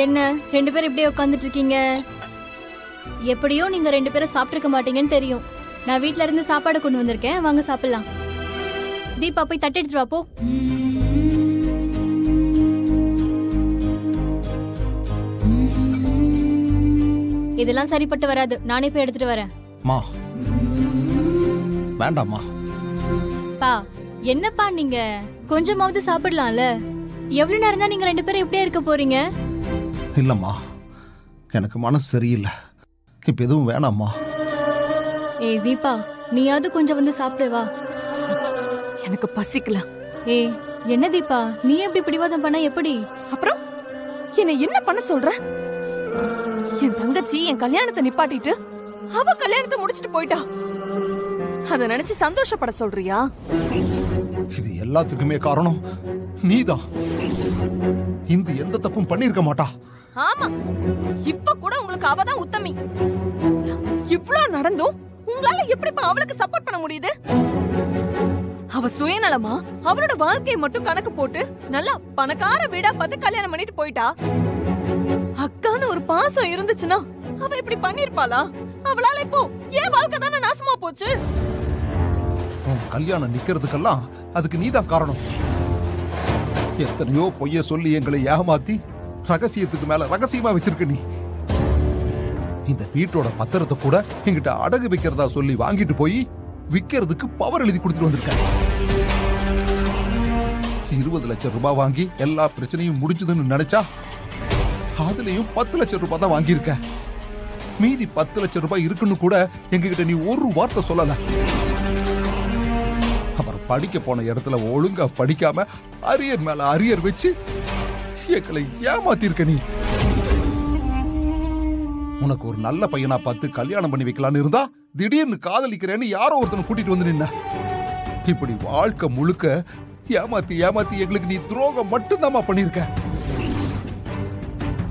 என்ன ரெண்டு பேரும் இப்படியே உட்காந்துட்டு இருக்கீங்க? எப்படியோ நீங்க ரெண்டு பேரும் சாப்பிட்டுருக்க மாட்டீங்கன்னு தெரியும். நான் வீட்ல இருந்து சாப்பாடு கொண்டு வந்திருக்கேன், வாங்க சாப்பிடலாம். தீபா போய் தட்டு எடுத்துட்டு வா போ. இதெல்லாம் சரிப்பட்டு வராது, நானே போய் எடுத்துட்டு வரேன். வேண்டாம்மா. பா என்னப்பா நீங்க கொஞ்சமாவது சாப்பிடலாம்ல? எவ்வளவு நேரம் தான் நீங்க ரெண்டு பேரும் இப்படியே இருக்க போறீங்க? இல்லம்மா, எனக்கு மனசு சரியில்லை. இப்ப எதுவும் வேணாம்மா. ஏய் தீபா, நீயாவது கொஞ்சம் வந்து சாப்பிடு வா. எனக்கு பசிக்கலாம். ஏய் என்ன தீபா, நீ எப்படி பிடிவாதம் பண்ண எப்படி? அப்புறம் என்ன என்ன பண்ண சொல்ற? என் தங்கச்சி என் கல்யாணத்தை நிப்பாட்டிட்டு அவ கல்யாணத்தை முடிச்சிட்டு போயிட்டா. அத நினைச்சு சந்தோஷப்பட சொல்றியா? இது எல்லாத்துக்குமே காரணம் நீதான். இந்த எந்த தப்பும் பண்ணிருக்க மாட்டா. ஆமா, இப்ப கூட உங்களுக்கு அவதான் உத்தமி. இவ்ளோ நடந்தும் உங்களால எப்படி அவளுக்கு சப்போர்ட் பண்ண முடியுது? அவ சுயநலமா அவளோட வாழ்க்கையை மட்டும் கணக்கு போட்டு நல்லா பணக்கார வீடா பார்த்து கல்யாணம் பண்ணிட்டு போயிட்டா. அக்கான்னு ஒரு பாசம் இருந்துச்சுன்னா அவ இப்படி பண்ணிருப்பாளா? அவளால இப்போ ஏன் வாழ்க்கை தானே நாசமா போச்சு. கல்யாணம் நிக்கிறதுக்கெல்லாம் அதுக்கு நீதான் காரணம். எத்தனையோ பொய்ய சொல்லி எங்களை ஏமாத்தி ரகசியத்துக்கு மேல ரகசியமா வச்சிருக்க நீ. இந்த வீட்டோட பத்திரத்தை கூட எங்கிட்ட அடகு வைக்கிறதா சொல்லி வாங்கிட்டு போய் விக்கிறதுக்கு பவர் எழுதி கொடுத்துட்டு வந்திருக்க. 20 லட்சம் ரூபாய் வாங்கி எல்லா பிரச்சனையும் முடிஞ்சதுன்னு நினைச்சா அதுலயும் 10 லட்சம் ரூபாய் தான் வாங்கியிருக்க. மீதி 10 லட்சம் ரூபாய் இருக்குன்னு கூட எங்ககிட்ட நீ ஒரு வார்த்தை சொல்லல. அப்புறம் படிக்க போன இடத்துல ஒழுங்கா படிக்காம அரியர் மேல அரியர் வச்சு எங்களை ஏமாத்திருக்க நீ. உனக்கு ஒரு நல்ல பையனா பார்த்து கல்யாணம் பண்ணி வைக்கலான்னு இருந்தா திடீர்னு காதலிக்கிறேன்னு யாரோ ஒருத்தனை கூட்டிட்டு வந்து நின்ன. இப்படி வாழ்க்கை முழுக்க ஏமாத்தி ஏமாத்தி எங்களுக்கு நீ துரோகம் மட்டும்தாமா பண்ணிருக்க.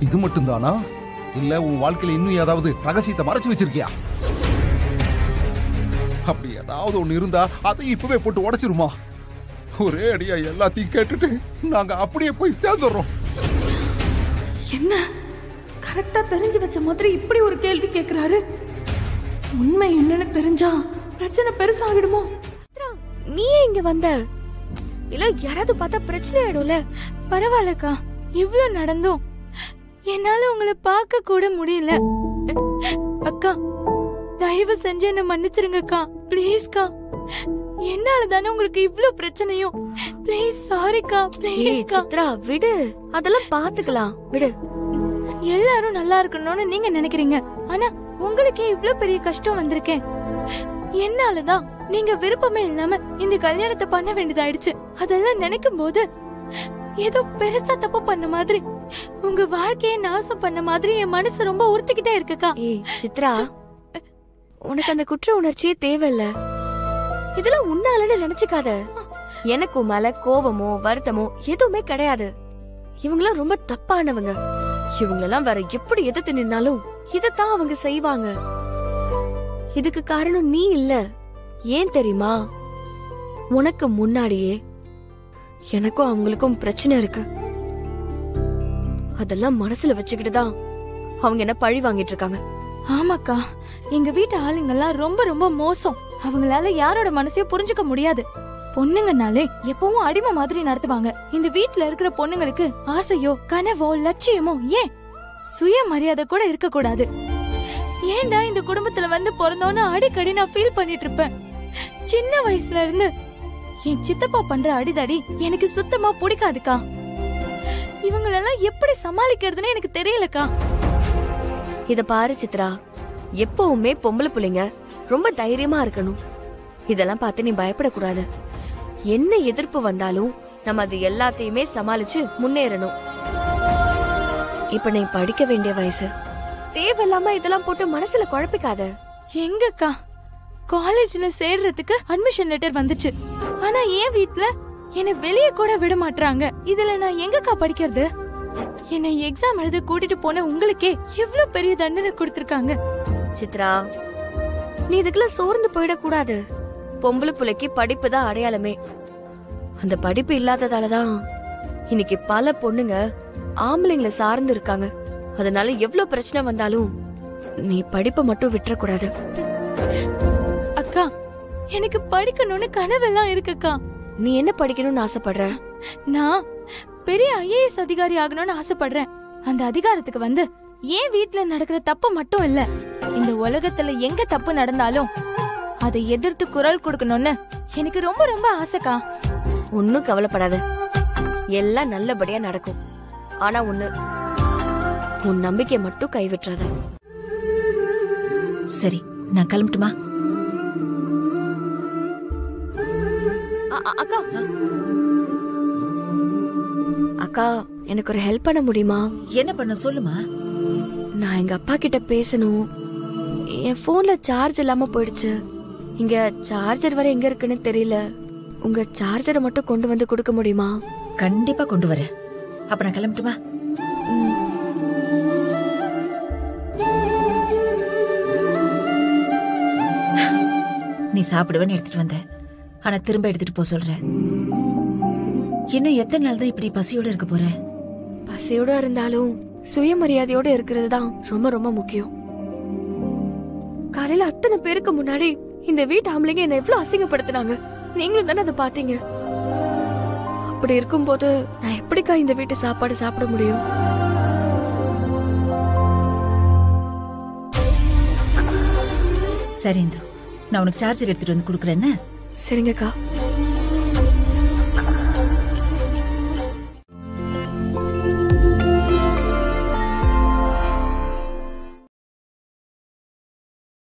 இது மட்டும்தானா, இல்ல உன் வாழ்க்கையில இன்னும் ஏதாவது ரகசியத்தை மறைச்சு வச்சிருக்கியா? அப்படி ஏதாவது ஒண்ணு இருந்தா அதை இப்பவே போட்டு உடைச்சிருமா? ஒரே அடியா எல்லாத்தையும் கேட்டுட்டு நாங்க அப்படியே போய் சேர்ந்துடுறோம். என்ன கரெக்டா தெரிஞ்சு வச்ச மாதிரி இப்படி ஒரு கேள்வி கேக்குறாரு? உண்மை என்னன்னு தெரிஞ்சா பிரச்சனை பெருசாகிடுமோ? நீயே இங்க வந்த இல்ல யாராவது பார்த்தா பிரச்சனை ஆயிடும்ல. பரவாயில்லக்கா, இவ்ளோ நடந்தும் என்னால உங்களை பார்க்க கூட முடியல. அக்கா தயவு செஞ்சு என்ன மன்னிச்சிருங்கக்கா, ப்ளீஸ்க்கா. என்னால தானே உங்களுக்கு இவ்ளோ பிரச்சனையும். ப்ளீஸ் சாரிக்கா, ப்ளீஸ்க்கா. சித்ரா விடு, அதெல்லாம் பாத்துக்கலாம் விடு. எல்லாரும் நல்லா இருக்கணும்னு நீங்க நினைக்கிறீங்க, ஆனா உங்களுக்கே இவ்ளோ பெரிய கஷ்டம் வந்திருக்கேன். என்னாலதான் நீங்க விருப்பமே இல்லாம இந்த கல்யாணத்தை பண்ண வேண்டியதாயிடுச்சு. அதெல்லாம் நினைக்கும் போது ஏதோ பெருசா தப்பு பண்ண மாதிரி, உங்க வாழ்க்கையை நாசம் பண்ண மாதிரி என் மனசு ரொம்ப உறுத்திக்கிட்டே இருக்குக்கா. ஏய் சித்ரா, உனக்கு அந்த குற்ற உணர்ச்சியே தேவையில்ல. இதெல்லாம் உன்னாலன்னு நினைச்சுக்காத. எனக்கு மேல கோவமோ வருத்தமோ எதுவுமே கிடையாது. இவங்கெல்லாம் ரொம்ப தப்பானவங்க. இவங்களெல்லாம் வேற எப்படி எதிர்த்து நின்னாலும் இதத்தான் அவங்க செய்வாங்க. இதுக்கு காரணம் நீ இல்ல. ஏன் தெரியுமா? உனக்கு முன்னாடியே எனக்கும் அவங்களுக்கும் பிரச்சனை இருக்கு. அதெல்லாம் மனசுல வச்சுக்கிட்டுதான் அவங்க என்ன பழி வாங்கிட்டு இருக்காங்க. ஆமாக்கா, எங்க வீட்டு ஆளுங்கெல்லாம் ரொம்ப ரொம்ப மோசம். அவங்களால யாரோட மனசையும் புரிஞ்சுக்க முடியாது. பொண்ணுங்கனாலே எப்பவும் அடிமை மாதிரி நடத்துவாங்க. இந்த வீட்டுல இருக்கிற பொண்ணுங்களுக்கு ஆசையோ கனவோ லட்சியமோ ஏன் சுயமரியாதை கூட இருக்க கூடாது. ஏன்டா இந்த குடும்பத்துல வந்து பிறந்தோன்னு அடிக்கடி நான் ஃபீல் பண்ணிட்டு இருப்பேன். சின்ன வயசுல இருந்து என் சித்தப்பா பண்ற அடிதடி எனக்கு சுத்தமா பிடிக்காதுக்கா. இவங்களெல்லாம் எப்படி சமாளிக்கிறதுன்னு எனக்கு தெரியலக்கா. இத பாரு சித்ரா, எப்பவுமே பொம்பளை பிள்ளைங்க ரொம்ப தைரியமா இருக்கணும். இதெல்லாம் பார்த்து நீ பயப்படக்கூடாது. என்ன எதிர்ப்பு வந்தாலும் நம்ம அது எல்லாத்தையுமே சமாளிச்சு முன்னேறணும். இப்ப நீ படிக்க வேண்டிய வயசு. தேவையில்லாம இதெல்லாம் போட்டு மனசுல குழப்பிக்காத. எங்கக்கா, காலேஜ்ல சேர்றதுக்கு அட்மிஷன் லெட்டர் வந்துச்சு. ஆனா என் வீட்ல என்னை வெளியே கூட விட மாட்டாங்க. இதுல நான் எங்கக்கா படிக்கிறது? என்னை எக்ஸாம் எழுத கூட்டிட்டு போன உங்களுக்கே இவ்ளோ பெரிய தண்டனை கொடுத்திருக்காங்க. சித்ரா, நீ இதுக்கெல்லாம் சோர்ந்து போயிடக்கூடாது. பொம்பளை புள்ளைக்கு படிப்பு தான் அடையாளமே. அந்த படிப்பு இல்லாததாலதான் இன்னைக்கு பல பொண்ணுங்க ஆம்பளைங்களை சார்ந்து இருக்காங்க. அதனால எவ்வளவு பிரச்சனை வந்தாலும் நீ படிப்பை மட்டும் விட்டுறக்கூடாது. அக்கா, எனக்கு படிக்கணும்னு கனவெல்லாம் இருக்குக்கா. நீ என்ன படிக்கணும்னு ஆசைப்படுற? நான் பெரிய ஐஏஎஸ் அதிகாரி ஆகணும்னு ஆசைப்படுறேன். அந்த அதிகாரத்துக்கு வந்து ஏன் வீட்ல நடக்கிற தப்பு மட்டும் இல்ல, இந்த உலகத்துல எங்க தப்பு நடந்தாலும் அதை எதிர்த்து குரல் கொடுக்கணும்னு எனக்கு ரொம்ப ரொம்ப ஆசைக்கா. ஒன்னும் கவலைப்படாத, எல்லாம் நல்லபடியா நடக்கும். ஆனா ஒண்ணு, உன் நம்பிக்கை மட்டும் கைவிட்டுறாத. சரி, நான் கிளம்பட்டுமா? அக்கா அக்கா, எனக்கு ஒரு ஹெல்ப் பண்ண முடியுமா? என்ன பண்ண சொல்லுமா. நான் எங்க அப்பா கிட்ட பேசணும். என் போன்ல சார்ஜ் இல்லாம போயிடுச்சு. இங்க சார்ஜர் வர எங்க இருக்குன்னு தெரியல. உங்க சார்ஜரை மட்டும் கொண்டு வந்து கொடுக்க முடியுமா? கண்டிப்பா கொண்டு வரேன். அப்ப நான் கிளம்பட்டுமா? நீ சாப்பிடுவேன்னு எடுத்துட்டு வந்த, ஆனா திரும்ப எடுத்துட்டு போ சொல்ற. இன்னும் எத்தனை நாள் தான் இப்படி பசியோட இருக்க போற? பசியோட இருந்தாலும் சுயமரியாதையோட இருக்கிறது தான் ரொம்ப ரொம்ப முக்கியம். காலையில அத்தனை பேருக்கு முன்னாடி இந்த வீட்டு ஆம்பளைங்க என்ன எவ்வளவு அசிங்கப்படுத்தினாங்க. நீங்களும் தானே அதை பாத்தீங்க. அப்படி இருக்கும்போது நான் எப்படிக்கா இந்த வீட்டு சாப்பாடு சாப்பிட முடியும்? சரி இந்து, நான் உனக்கு சார்ஜர் எடுத்துட்டு வந்து கொடுக்குறேன்னு. சரிங்கக்கா.